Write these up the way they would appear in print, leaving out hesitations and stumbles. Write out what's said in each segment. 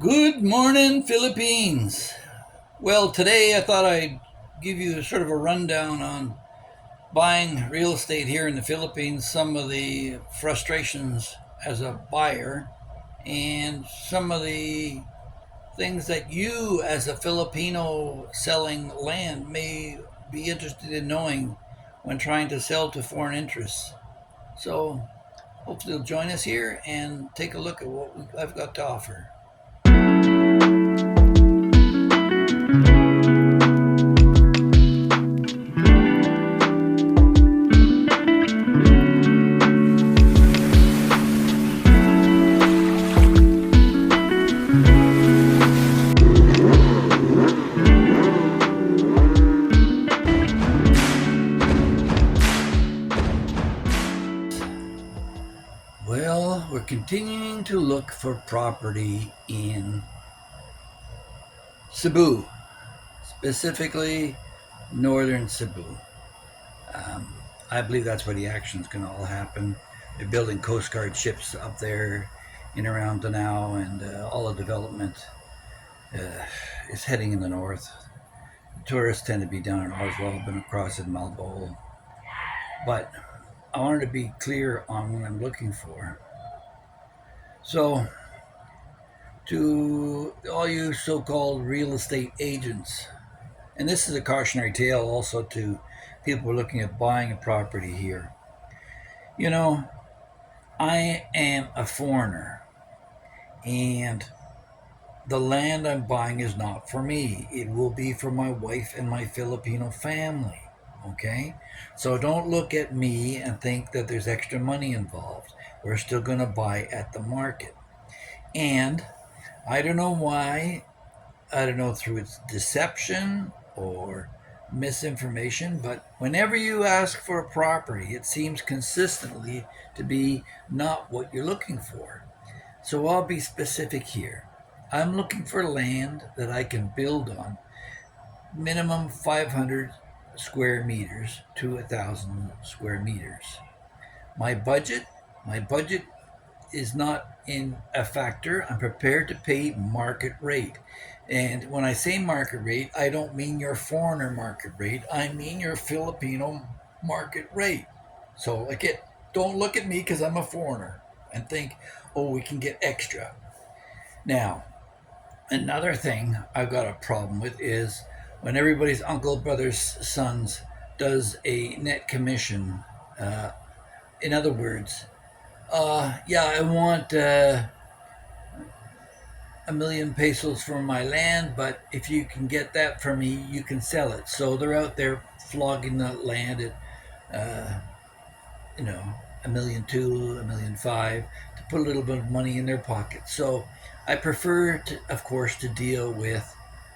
Good morning, Philippines. Well, today I thought I'd give you sort of a rundown on buying real estate here in the Philippines, some of the frustrations as a buyer, and some of the things that you, as a Filipino selling land, may be interested in knowing when trying to sell to foreign interests. So, hopefully, you'll join us here and take a look at what I've got to offer. Well, we're continuing to look for property in Cebu, specifically northern Cebu. Um, I believe that's where the action's going to all happen. They're building Coast Guard ships up there in around Danao, and all the development uh, is heading in the north. Tourists tend to be down in Oswald and across in Malboal. But I wanted to be clear on what I'm looking for. So, to all you so called real estate agents, and this is a cautionary tale also to people who are looking at buying a property here. You know, I am a foreigner, and the land I'm buying is not for me. It will be for my wife and my Filipino family. Okay? So don't look at me and think that there's extra money involved. We're still going to buy at the market. And I don't know why, I don't know through its deception or misinformation, but whenever you ask for a property, it seems consistently to be not what you're looking for. So I'll be specific here. I'm looking for land that I can build on, minimum 500 square meters to 1,000 square meters. My budget, my budget is not in a factor. I'm prepared to pay market rate. And when I say market rate, I don't mean your foreigner market rate. I mean your Filipino market rate. So again, don't look at me because I'm a foreigner and think, oh, we can get extra. Now, another thing I've got a problem with is when everybody's uncle, brothers, sons does a net commission. Uh, in other words, yeah, I want 1,000,000 pesos for my land, but if you can get that for me, you can sell it. So they're out there flogging the land at, uh, you know, 1,200,000, 1,500,000 to put a little bit of money in their pocket. So I prefer, to, of course, to deal with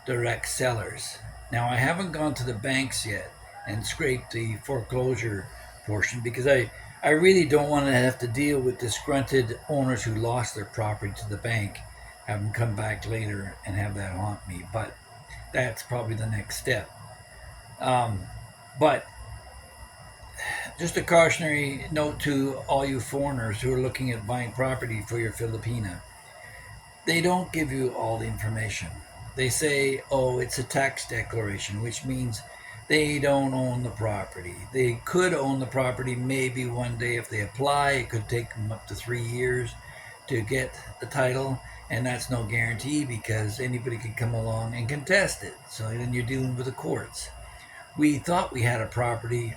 direct sellers. Now I haven't gone to the banks yet and scraped the foreclosure portion because I really don't want to have to deal with disgruntled owners who lost their property to the bank, have them come back later and have that haunt me. But that's probably the next step. Um, but just a cautionary note to all you foreigners who are looking at buying property for your Filipina. They don't give you all the information. They say, oh, it's a tax declaration, which means they don't own the property. They could own the property maybe one day if they apply. It could take them up to 3 years to get the title, and that's no guarantee because anybody can come along and contest it. So then you're dealing with the courts. We thought we had a property,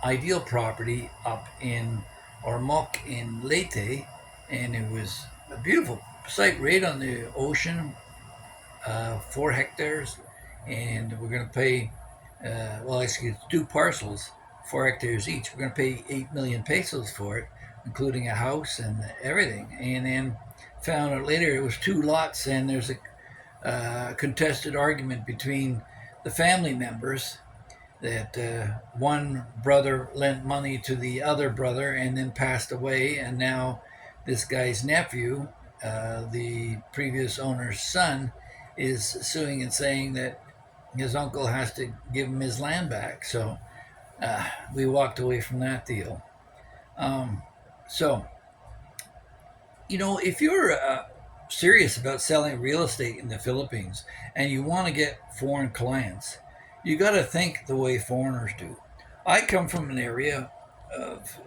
ideal property, up in Ormoc in Leyte, and it was a beautiful site right on the ocean, 4 hectares, and we're going to pay, well, actually, it's 2 parcels, 4 hectares each. We're going to pay 8 million pesos for it, including a house and everything. And then found out later it was 2 lots, and there's a contested argument between the family members that one brother lent money to the other brother and then passed away, and now this guy's nephew, the previous owner's son, is suing and saying that his uncle has to give him his land back. So we walked away from that deal. Um, so, if you're serious about selling real estate in the Philippines and you want to get foreign clients, you got to think the way foreigners do. I come from an area of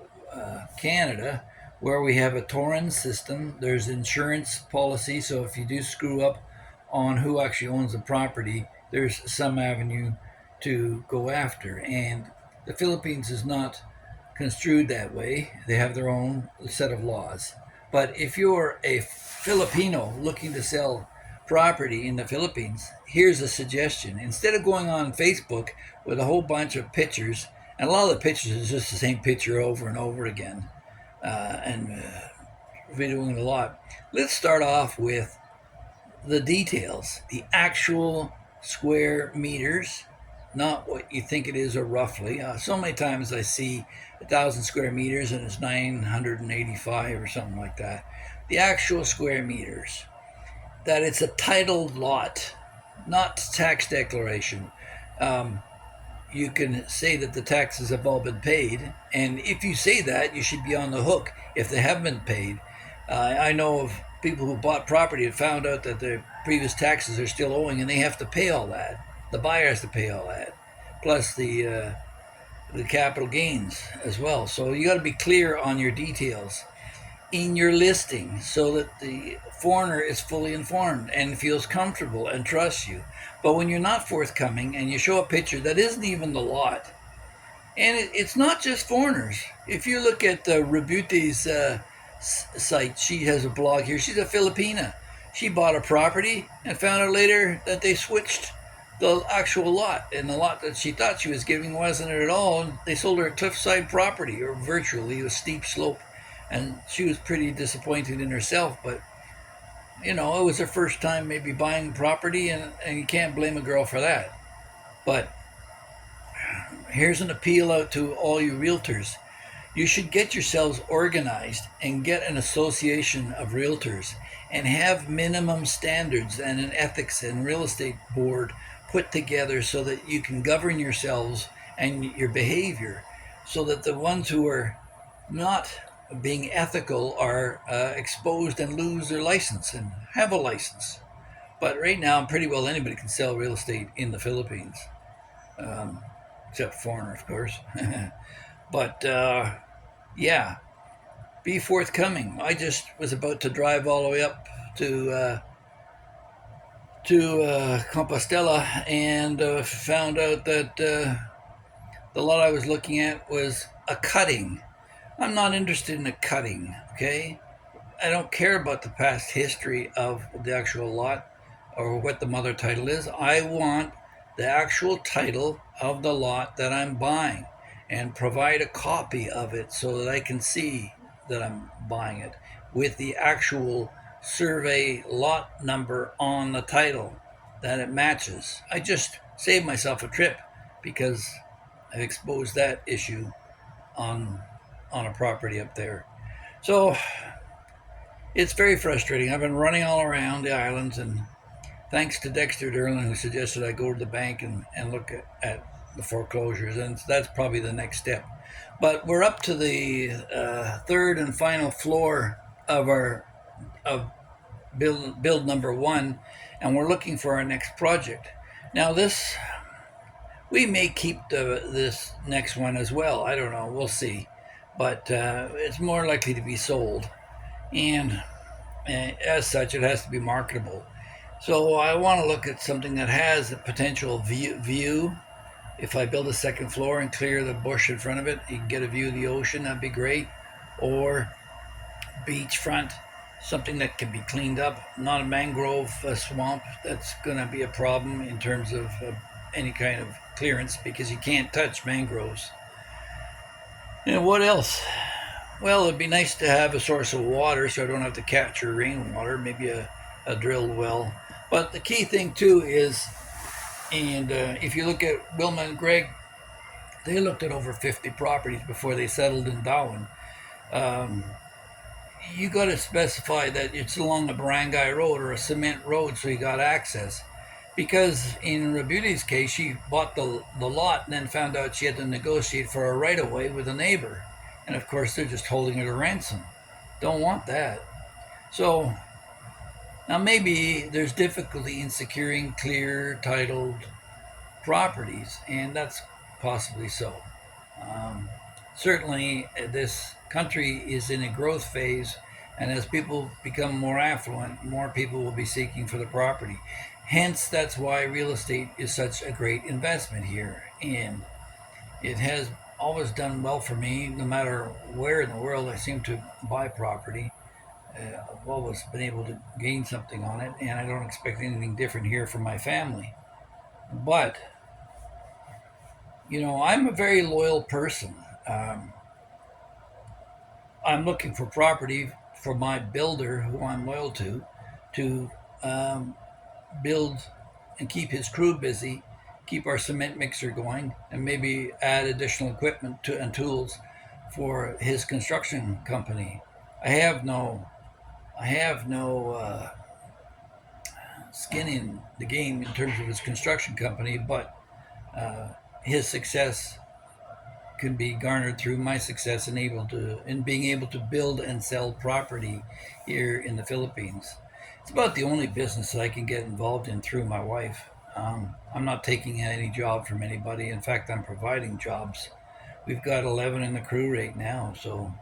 Canada where we have a Torrens system. There's insurance policy, so if you do screw up on who actually owns the property, there's some avenue to go after. And the Philippines is not construed that way. They have their own set of laws. But if you're a Filipino looking to sell property in the Philippines, here's a suggestion. Instead of going on Facebook with a whole bunch of pictures, and a lot of the pictures is just the same picture over and over again, videoing a lot, let's start off with the details, the actual square meters, not what you think it is or roughly. So many times I see 1,000 square meters and it's 985 or something like that. The actual square meters, that it's a titled lot, not tax declaration. Um, you can say that the taxes have all been paid, and if you say that, you should be on the hook if they haven't been paid. I know of people who bought property and found out that their previous taxes are still owing, and they have to pay all that. The buyer has to pay all that, plus the capital gains as well. So you got to be clear on your details in your listing so that the foreigner is fully informed and feels comfortable and trusts you. But when you're not forthcoming and you show a picture that isn't even the lot, and it's not just foreigners. If you look at Rebuti's site, she has a blog here. She's a Filipina. She bought a property and found out later that they switched the actual lot, and the lot that she thought she was giving wasn't it at all. And they sold her a cliffside property, or virtually a steep slope, and she was pretty disappointed in herself. But it was her first time maybe buying property, and you can't blame a girl for that. But here's an appeal out to all you realtors. You should get yourselves organized and get an association of realtors and have minimum standards and an ethics and real estate board put together so that you can govern yourselves and your behavior so that the ones who are not being ethical are exposed and lose their license and have a license. But right now, pretty well anybody can sell real estate in the Philippines, um, except foreigner, of course. But yeah, be forthcoming. I just was about to drive all the way up to Compostela and found out that the lot I was looking at was a cutting. I'm not interested in a cutting, okay? I don't care about the past history of the actual lot or what the mother title is. I want the actual title of the lot that I'm buying and provide a copy of it so that I can see that I'm buying it with the actual survey lot number on the title that it matches. I just saved myself a trip because I've exposed that issue on on a property up there. So it's very frustrating. I've been running all around the islands, and thanks to Dexter Derlin, who suggested I go to the bank and look at the foreclosures, and that's probably the next step. But we're up to the third and final floor of our of build number one, and we're looking for our next project. Now this we may keep this next one as well. I don't know. We'll see, but it's more likely to be sold, and as such, it has to be marketable. So I want to look at something that has a potential view. If I build a second floor and clear the bush in front of it, you can get a view of the ocean. That'd be great. Or beachfront, something that can be cleaned up. Not a mangrove swamp. That's going to be a problem in terms of any kind of clearance because you can't touch mangroves. And what else? Well, it'd be nice to have a source of water so I don't have to capture rainwater, maybe a drilled well. But the key thing, too, is, and if you look at Wilma and Greg, they looked at over 50 properties before they settled in Darwin. Um, you got to specify that it's along a barangay road or a cement road so you got access. Because in Rebuti's case, she bought the lot and then found out she had to negotiate for a right-of-way with a neighbor. And of course, they're just holding her to ransom. Don't want that. So Now, maybe there's difficulty in securing clear titled properties, and that's possibly so. Um, Certainly, this country is in a growth phase, and as people become more affluent, more people will be seeking for the property. Hence, that's why real estate is such a great investment here, and it has always done well for me. No matter where in the world I seem to buy property, I've always been able to gain something on it, and I don't expect anything different here from my family. But I'm a very loyal person. Um, I'm looking for property for my builder, who I'm loyal to um, build and keep his crew busy, keep our cement mixer going, and maybe add additional equipment and tools for his construction company. I have no, I have no skin in the game in terms of his construction company, but uh, his success can be garnered through my success in being able to build and sell property here in the Philippines. It's about the only business that I can get involved in through my wife. I'm not taking any job from anybody. In fact, I'm providing jobs. We've got 11 in the crew right now, so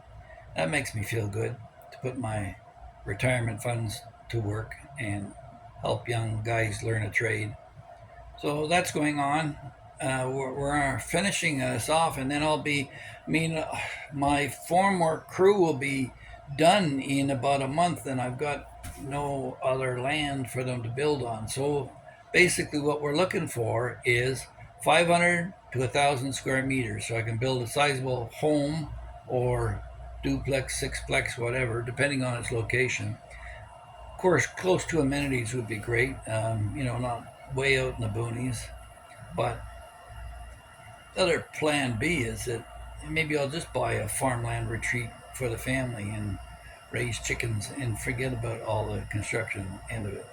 that makes me feel good to put my retirement funds to work and help young guys learn a trade. So that's going on. We're finishing us off, and then my former crew will be done in about a month, and I've got no other land for them to build on. So basically, what we're looking for is 500 to 1,000 square meters, so I can build a sizable home or duplex, sixplex, whatever, depending on its location. Of course, close to amenities would be great. Not way out in the boonies. But the other plan B is that maybe I'll just buy a farmland retreat for the family and raise chickens and forget about all the construction end of it.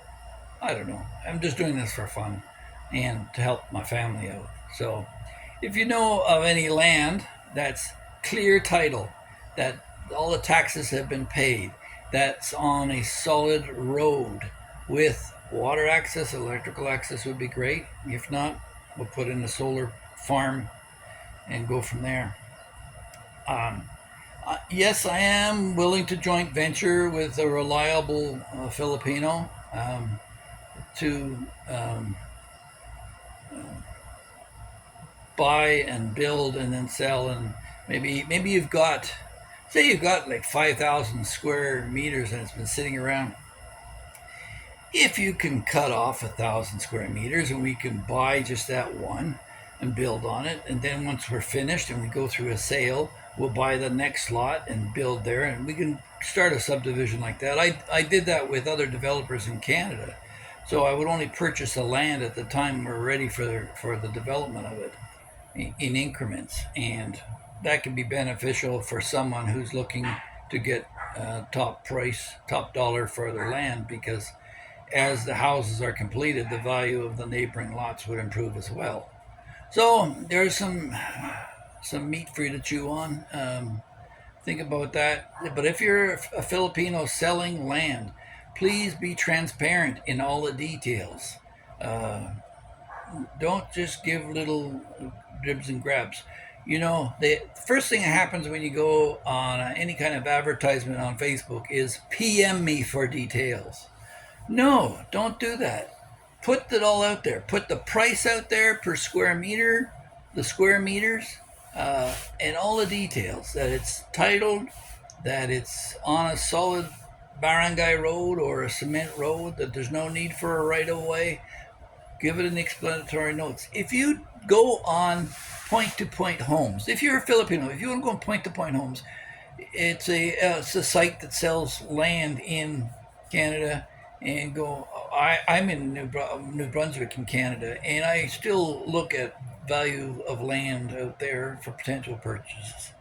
I don't know. I'm just doing this for fun and to help my family out. So, if you know of any land that's clear title, that all the taxes have been paid, that's on a solid road with water access, electrical access would be great. If not, we'll put in a solar farm and go from there. Um, yes, I am willing to joint venture with a reliable Filipino to buy and build and then sell. And maybe you've got like 5,000 square meters and it's been sitting around. If you can cut off 1,000 square meters and we can buy just that one and build on it, and then once we're finished and we go through a sale, we'll buy the next lot and build there, and we can start a subdivision like that. I did that with other developers in Canada. So I would only purchase the land at the time we're ready for the development of it in increments, and that can be beneficial for someone who's looking to get top price, top dollar for their land, because as the houses are completed, the value of the neighboring lots would improve as well. So there's some meat for you to chew on. Think about that. But if you're a Filipino selling land, please be transparent in all the details. Uh, don't just give little dribs and grabs. The first thing that happens when you go on any kind of advertisement on Facebook is PM me for details. No, don't do that. Put it all out there. Put the price out there per square meter, the square meters, and all the details. That it's titled, that it's on a solid barangay road or a cement road, that there's no need for a right of way. Give it an explanatory notes. If you go on point to point homes, if you're a Filipino, if you want to go on point to point homes, it's a site that sells land in Canada and go. I'm in New Brunswick in Canada, and I still look at value of land out there for potential purchases.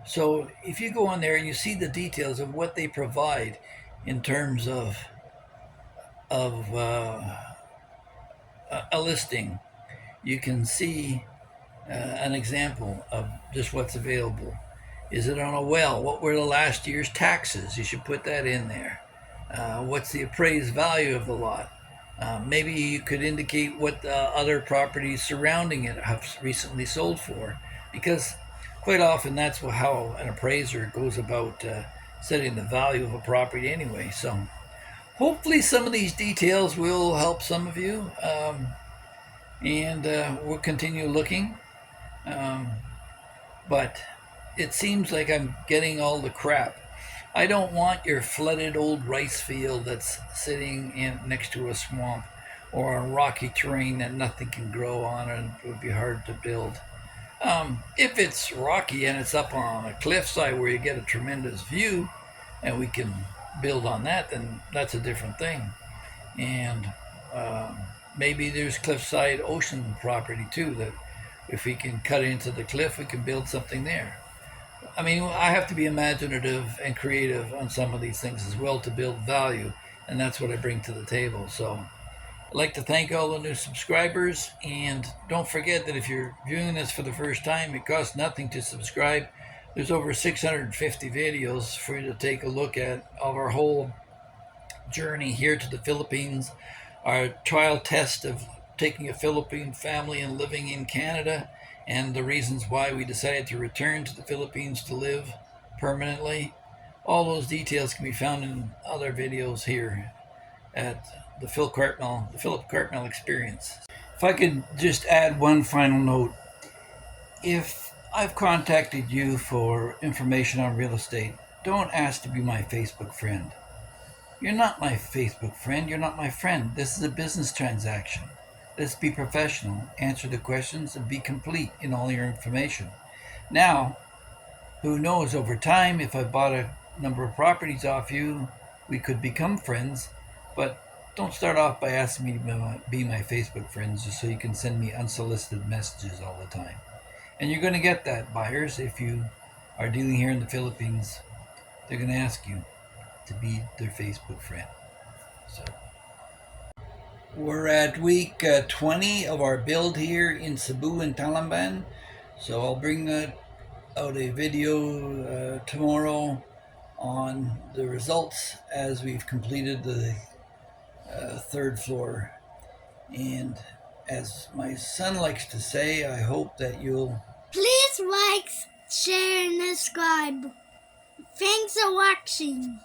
So if you go on there and you see the details of what they provide in terms of a listing, you can see an example of just what's available. Is it on a well? What were the last year's taxes? You should put that in there. What's the appraised value of the lot? Maybe you could indicate what other properties surrounding it have recently sold for, because quite often that's how an appraiser goes about setting the value of a property anyway. So hopefully some of these details will help some of you, and we'll continue looking. Um, but it seems like I'm getting all the crap. I don't want your flooded old rice field that's sitting next to a swamp or on rocky terrain that nothing can grow on and it would be hard to build. If it's rocky and it's up on a cliffside where you get a tremendous view and we can build on that, then that's a different thing. And um, maybe there's cliffside ocean property too that if we can cut into the cliff, we can build something there. I mean, I have to be imaginative and creative on some of these things as well to build value, and that's what I bring to the table. So I'd like to thank all the new subscribers, and don't forget that if you're viewing this for the first time, it costs nothing to subscribe. There's over 650 videos for you to take a look at of our whole journey here to the Philippines, our trial test of taking a Philippine family and living in Canada, and the reasons why we decided to return to the Philippines to live permanently. All those details can be found in other videos here at the Philip Cartmel Experience. If I could just add one final note, if I've contacted you for information on real estate, don't ask to be my Facebook friend. You're not my Facebook friend. You're not my friend. This is a business transaction. Let's be professional, answer the questions, and be complete in all your information. Now, who knows, over time, if I bought a number of properties off you, we could become friends. But don't start off by asking me to be my Facebook friends just so you can send me unsolicited messages all the time. And you're going to get that, buyers, if you are dealing here in the Philippines. They're going to ask you to be their Facebook friend. So we're at week 20 of our build here in Cebu and Talamban. So I'll bring out a video tomorrow on the results as we've completed the third floor. And as my son likes to say, I hope that you'll please like, share, and subscribe. Thanks for watching.